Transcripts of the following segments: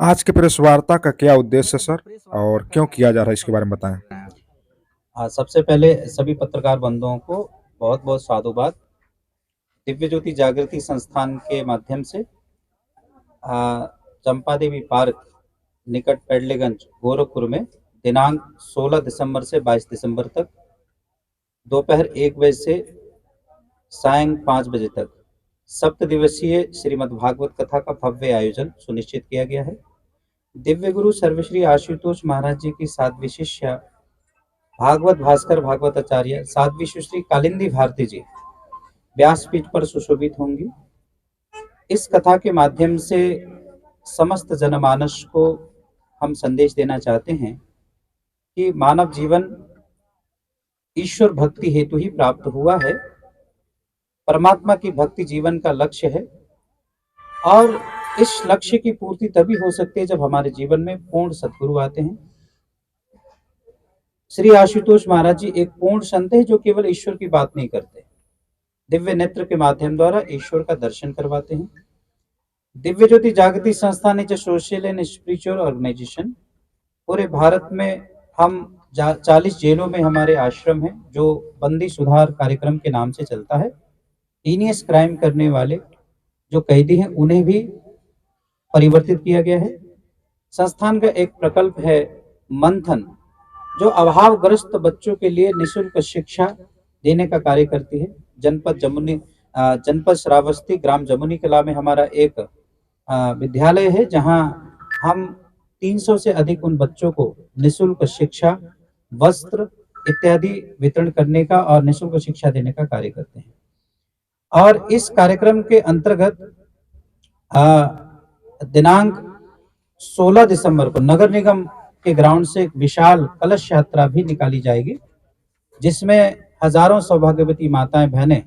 आज के प्रेस वार्ता का क्या उद्देश्य है सर? और क्यों किया जा रहा है इसके बारे में बताएं। सबसे पहले सभी पत्रकार बंधुओं को बहुत बहुत साधुवाद। दिव्य ज्योति जागृति संस्थान के माध्यम से चंपा देवी पार्क निकट पेडलेगंज गोरखपुर में दिनांक 16 दिसंबर से 22 दिसंबर तक दोपहर 1 बजे से सायं 5 बजे तक सप्त दिवसीय श्रीमद् भागवत कथा का भव्य आयोजन सुनिश्चित किया गया है। दिव्य गुरु सर्वश्री आशुतोष महाराज जी की साध्वी शिष्या भागवत भास्कर भागवताचार्य साध्वी सुश्री कालिंदी भारती जी व्यासपीठ पर सुशोभित होंगी। इस कथा के माध्यम से समस्त जनमानस को हम संदेश देना चाहते हैं कि मानव जीवन ईश्वर भक्ति हेतु ही प्राप्त हुआ है। परमात्मा की भक्ति जीवन का लक्ष्य है और इस लक्ष्य की पूर्ति तभी हो सकती है जब हमारे जीवन में पूर्ण सद्गुरु आते हैं। श्री आशुतोष महाराज जी एक पूर्ण संत है जो केवल ईश्वर की बात नहीं करते, दिव्य नेत्र के माध्यम द्वारा ईश्वर का दर्शन करवाते हैं। Divya Jyoti Jagriti Sansthan is social and spiritual organisation. पूरे भारत में हम 40 जेलों में हमारे आश्रम है जो बंदी सुधार कार्यक्रम के नाम से चलता है। हीनियस क्राइम करने वाले जो कैदी हैं उन्हें भी परिवर्तित किया गया है। संस्थान का एक प्रकल्प है मंथन, जो अभावग्रस्त बच्चों के लिए निःशुल्क शिक्षा देने का कार्य करती है। जनपद श्रावस्ती ग्राम जमुनी कला में हमारा एक विद्यालय है जहां हम 300 से अधिक उन बच्चों को निःशुल्क शिक्षा, वस्त्र इत्यादि वितरण करने का और निःशुल्क शिक्षा देने का कार्य करते हैं। और इस कार्यक्रम के अंतर्गत दिनांक 16 दिसंबर को नगर निगम के ग्राउंड से एक विशाल कलश यात्रा भी निकाली जाएगी, जिसमें हजारों सौभाग्यवती माताएं बहनें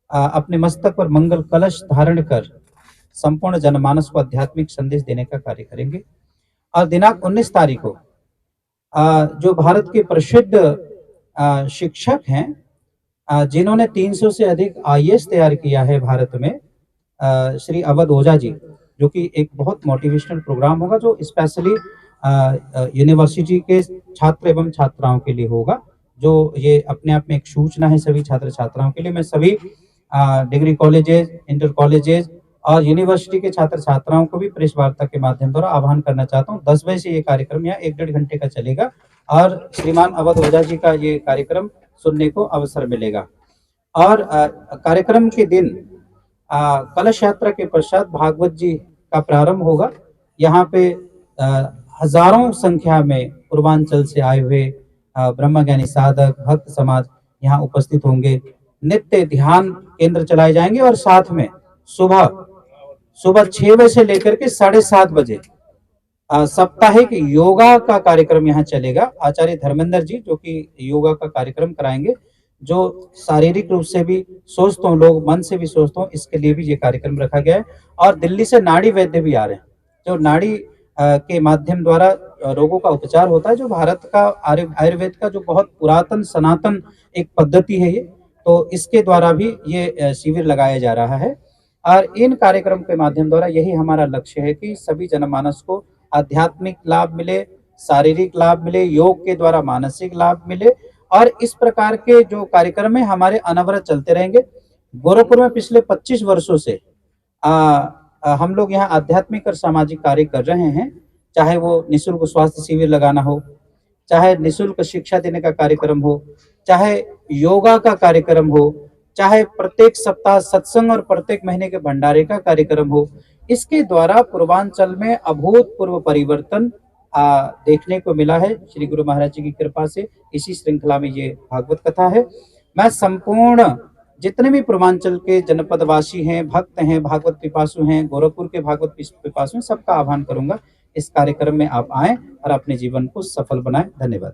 अपने मस्तक पर मंगल कलश धारण कर संपूर्ण जनमानस को आध्यात्मिक संदेश देने का कार्य करेंगे। और दिनांक 19 तारीख को जो भारत के प्रसिद्ध शिक्षक हैं जिन्होंने 300 से अधिक आईएएस तैयार किया है भारत में, श्री अवध ओझा जी, जो कि एक बहुत मोटिवेशनल प्रोग्राम होगा जो स्पेशली यूनिवर्सिटी के छात्र एवं छात्राओं के लिए होगा। जो ये अपने आप में एक सूचना है सभी छात्र छात्राओं के लिए। मैं सभी डिग्री कॉलेजेस, इंटर कॉलेजेस और यूनिवर्सिटी के छात्र छात्राओं को भी प्रेस वार्ता के माध्यम द्वारा आह्वान करना चाहता हूँ। 10 बजे से ये कार्यक्रम यहाँ 1-1.5 घंटे का चलेगा और श्रीमान अवध ओझा जी का ये कार्यक्रम सुनने को अवसर मिलेगा। और कार्यक्रम के दिन कलश यात्रा के पश्चात भागवत जी का प्रारंभ होगा। यहाँ पे हजारों संख्या में पूर्वांचल से आए हुए ब्रह्मज्ञानी साधक भक्त समाज यहाँ उपस्थित होंगे। नित्य ध्यान केंद्र चलाए जाएंगे और साथ में सुबह 6 बजे से लेकर के 7:30 बजे साप्ताहिक योगा का कार्यक्रम यहाँ चलेगा। आचार्य धर्मेंद्र जी जो कि योगा का कार्यक्रम कराएंगे, जो शारीरिक रूप से भी स्वस्थ हों लोग, मन से भी स्वस्थ हों, इसके लिए भी ये कार्यक्रम रखा गया है। और दिल्ली से नाड़ी वैद्य भी आ रहे हैं, जो नाड़ी के माध्यम द्वारा रोगों का उपचार होता है, जो भारत का आयुर्वेद का जो बहुत पुरातन सनातन एक पद्धति है ये, तो इसके द्वारा भी ये शिविर लगाया जा रहा है। और इन कार्यक्रम के माध्यम द्वारा यही हमारा लक्ष्य है कि सभी जनमानस को आध्यात्मिक लाभ मिले, शारीरिक लाभ मिले, योग के द्वारा मानसिक लाभ मिले। और इस प्रकार के जो कार्यक्रम है हमारे अनवरत चलते रहेंगे। गोरखपुर में पिछले 25 वर्षों से हम लोग यहाँ आध्यात्मिक और सामाजिक कार्य कर रहे हैं, चाहे वो निःशुल्क स्वास्थ्य शिविर लगाना हो, चाहे निःशुल्क शिक्षा देने का कार्यक्रम हो, चाहे योगा का कार्यक्रम हो, चाहे प्रत्येक सप्ताह सत्संग और प्रत्येक महीने के भंडारे का कार्यक्रम हो। इसके द्वारा पूर्वांचल में अभूतपूर्व परिवर्तन देखने को मिला है श्री गुरु महाराज जी की कृपा से। इसी श्रृंखला में ये भागवत कथा है। मैं संपूर्ण जितने भी पूर्वांचल के जनपदवासी हैं, भक्त हैं, भागवत पिपासु हैं, गोरखपुर के भागवत पिपासु हैं, सबका आह्वान करूंगा इस कार्यक्रम में आप आएं और अपने जीवन को सफल बनाएं। धन्यवाद।